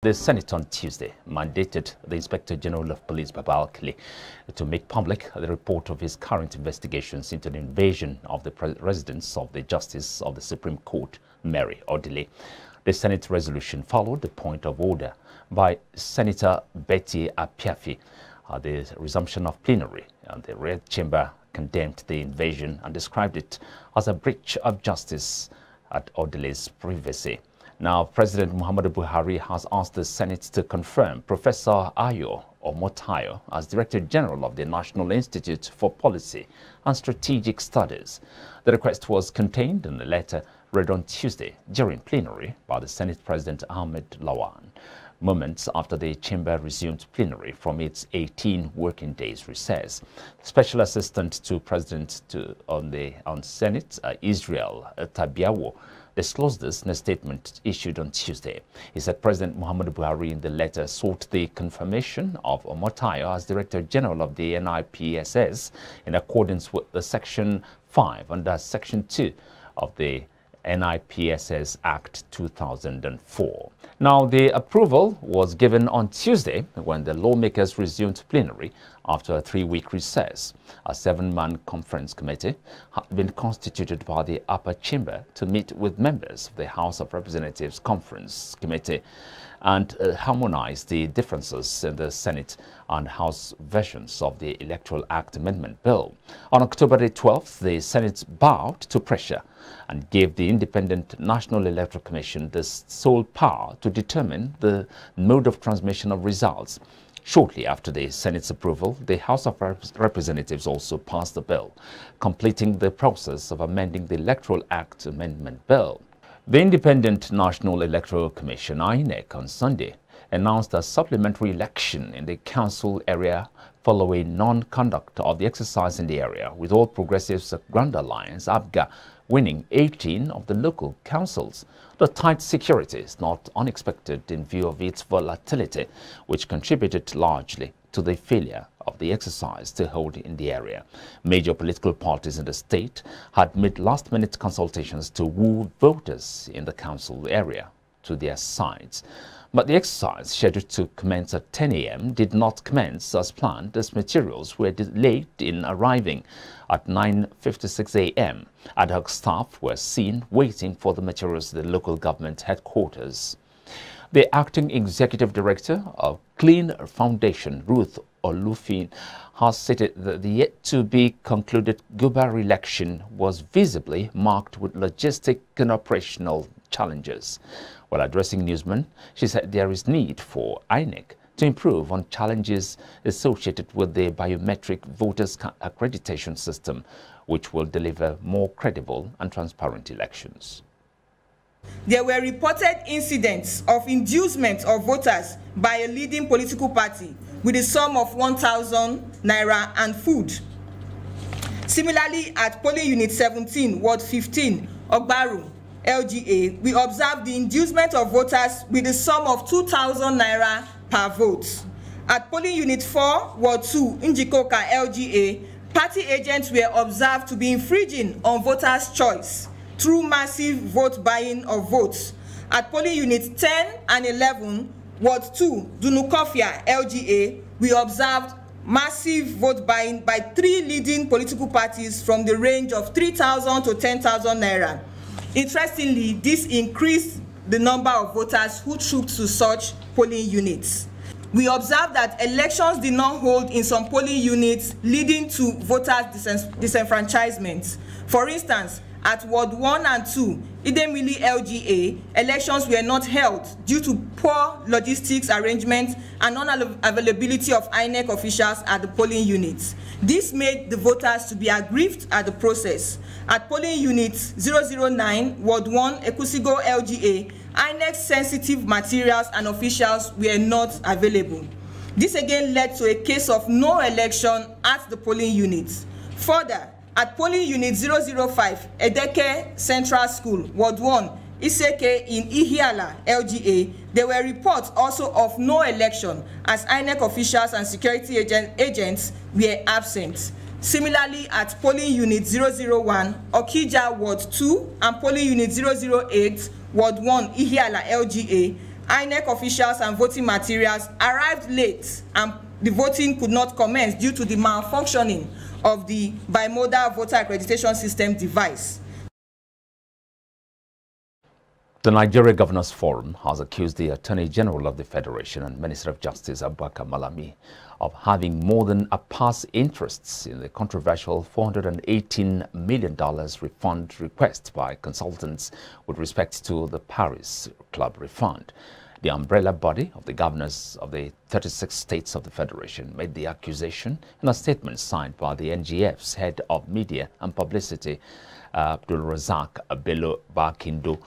The Senate on Tuesday mandated the Inspector General of Police, Babawakili, to make public the report of his current investigations into the invasion of the residence of the Justice of the Supreme Court, Mary Odile. The Senate resolution followed the point of order by Senator Betty Apiafi at the resumption of plenary, and the Red Chamber condemned the invasion and described it as a breach of justice at Odile's privacy. Now, President Muhammadu Buhari has asked the Senate to confirm Professor Ayo Omotayo as Director General of the National Institute for Policy and Strategic Studies. The request was contained in a letter read on Tuesday during plenary by the Senate President Ahmed Lawan, moments after the chamber resumed plenary from its 18 working days recess. Special Assistant to President on Senate, Israel Tabiawo, disclosed this in a statement issued on Tuesday. He said President Muhammadu Buhari in the letter sought the confirmation of Omotayo as Director General of the NIPSS in accordance with the Section 5 under Section 2 of the NIPSS Act 2004. Now, the approval was given on Tuesday when the lawmakers resumed plenary after a 3-week recess. A 7-man conference committee had been constituted by the upper chamber to meet with members of the House of Representatives Conference Committee and harmonize the differences in the Senate and House versions of the Electoral Act Amendment Bill. On October the 12th, the Senate bowed to pressure and gave the Independent National Electoral Commission the sole power to determine the mode of transmission of results. Shortly after the Senate's approval, the House of Representatives also passed the bill, completing the process of amending the Electoral Act Amendment Bill. The Independent National Electoral Commission, INEC, on Sunday announced a supplementary election in the council area following non-conduct of the exercise in the area, with All Progressives Grand Alliance, ABGA, winning 18 of the local councils. The tight security is not unexpected in view of its volatility, which contributed largely to the failure of the exercise to hold in the area. Major political parties in the state had made last-minute consultations to woo voters in the council area to their sides. But the exercise, scheduled to commence at 10 a.m., did not commence as planned, as materials were delayed in arriving. At 9:56 a.m., ad hoc staff were seen waiting for the materials at the local government headquarters. The acting executive director of Clean Foundation, Ruth Olufin, has stated that the yet-to-be-concluded Gubar election was visibly marked with logistic and operational challenges. While addressing newsmen, she said there is need for INEC to improve on challenges associated with the biometric voters accreditation system, which will deliver more credible and transparent elections. There were reported incidents of inducement of voters by a leading political party with a sum of 1,000 naira and food. Similarly, at polling unit 17, ward 15, Ogbaru, LGA, we observed the inducement of voters with a sum of 2,000 naira per vote. At polling unit 4, ward 2, Njikoka, LGA, party agents were observed to be infringing on voters' choice through massive vote buying of votes. At polling units 10 and 11, ward 2, Dunukofia, LGA, we observed massive vote buying by 3 leading political parties from the range of 3,000 to 10,000 naira. Interestingly, this increased the number of voters who trooped to such polling units. We observed that elections did not hold in some polling units, leading to voters' disenfranchisement. For instance, at Ward 1 and 2, Idemili LGA, elections were not held due to poor logistics arrangements and non-availability of INEC officials at the polling units. This made the voters to be aggrieved at the process. At polling unit 009, Ward 1, Ekusigo LGA, INEC's sensitive materials and officials were not available. This again led to a case of no election at the polling units. Further, at polling unit 005, Edeke Central School, Ward 1, Iseke in Ihiala, LGA, there were reports also of no election as INEC officials and security agents were absent. Similarly, at polling unit 001, Okija, Ward 2, and polling unit 008, Ward 1, Ihiala, LGA, INEC officials and voting materials arrived late and the voting could not commence due to the malfunctioning of the bimodal voter accreditation system device. The Nigeria Governors Forum has accused the Attorney General of the Federation and Minister of Justice Abubakar Malami of having more than a past interests in the controversial $418 million refund request by consultants with respect to the Paris Club refund. The umbrella body of the governors of the 36 states of the Federation made the accusation in a statement signed by the NGF's head of media and publicity, Abdul Razak Bello Bakindo.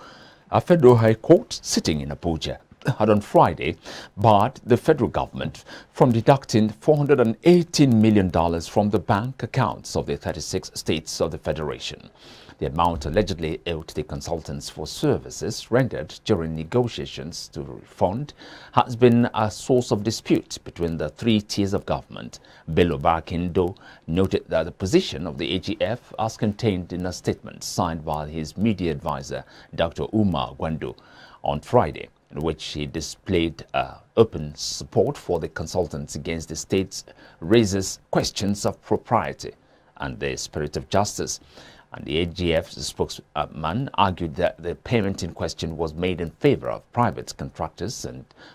A federal high court sitting in Abuja had on Friday barred the federal government from deducting $418 million from the bank accounts of the 36 states of the Federation. The amount allegedly owed to the consultants for services rendered during negotiations to refund has been a source of dispute between the three tiers of government. Bello Bakindo noted that the position of the AGF, as contained in a statement signed by his media advisor, Dr. Umar Gwando, on Friday, in which he displayed open support for the consultants against the states, raises questions of propriety and the spirit of justice. And the AGF's spokesman argued that the payment in question was made in favor of private contractors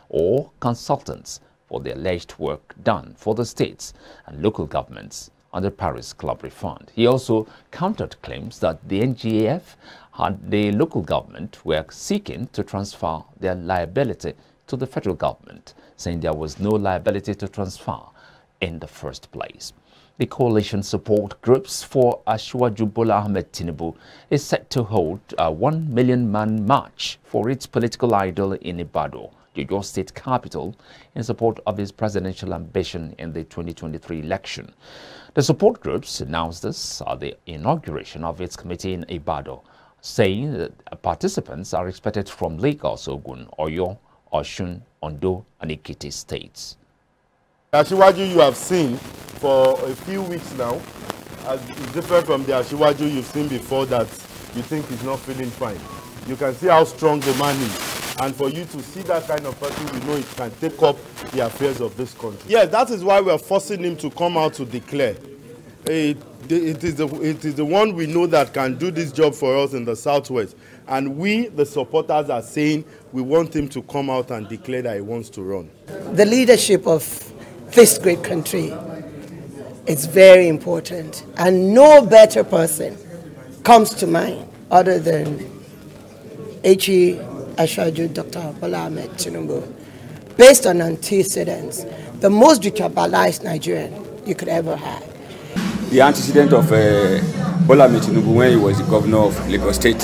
or consultants for the alleged work done for the states and local governments under Paris Club refund. He also countered claims that the NGF and the local government were seeking to transfer their liability to the federal government, saying there was no liability to transfer in the first place. The coalition support groups for Asiwaju Bola Ahmed Tinubu is set to hold a 1 million man march for its political idol in Ibadan, your state capital, in support of his presidential ambition in the 2023 election. The support groups announced this at the inauguration of its committee in Ibadan, saying that participants are expected from Lagos, Ogun, Oyo, Osun, Ondo, and Ekiti states. Asiwaju you have seen for a few weeks now is different from the Asiwaju you've seen before that you think is not feeling fine. You can see how strong the man is, and for you to see that kind of person, you know it can take up the affairs of this country. Yes, that is why we are forcing him to come out to declare. It is the one we know that can do this job for us in the Southwest, and we, the supporters, are saying we want him to come out and declare that he wants to run. The leadership of this great country is very important, and no better person comes to mind other than Asiwaju Dr. Bola Ahmed Tinubu. Based on antecedents, the most detribalized Nigerian you could ever have. The antecedent of Bola Ahmed Tinubu when he was the governor of Lagos State.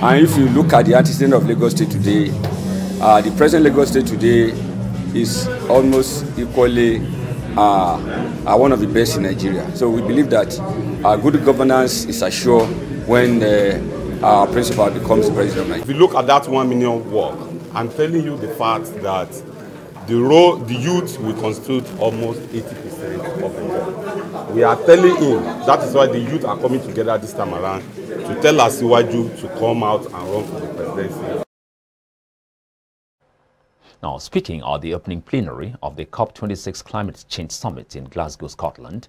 And if you look at the antecedent of Lagos State today, the present Lagos State today is almost equally one of the best in Nigeria. So we believe that good governance is assured when our principal becomes the president of Nigeria. If you look at that 1 million work, I'm telling you the fact that the youth will constitute almost 80% of the work. We are telling him that is why the youth are coming together this time around to tell Asiwaju to come out and run for the presidency. Now, speaking at the opening plenary of the COP26 Climate Change Summit in Glasgow, Scotland,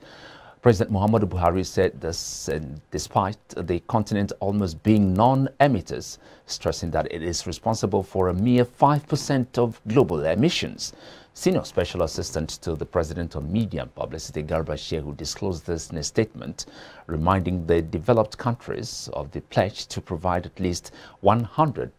President Muhammadu Buhari said this despite the continent almost being non-emitters, stressing that it is responsible for a mere 5% of global emissions. Senior Special Assistant to the President on Media and Publicity, Garba Shehu, disclosed this in a statement, reminding the developed countries of the pledge to provide at least $100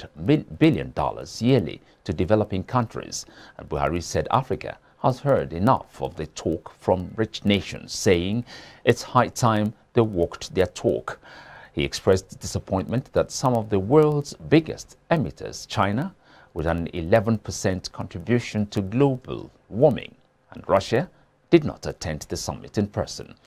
billion yearly to developing countries. And Buhari said Africa has heard enough of the talk from rich nations, saying it's high time they walked their talk. He expressed disappointment that some of the world's biggest emitters, China, with an 11% contribution to global warming, and Russia did not attend the summit in person.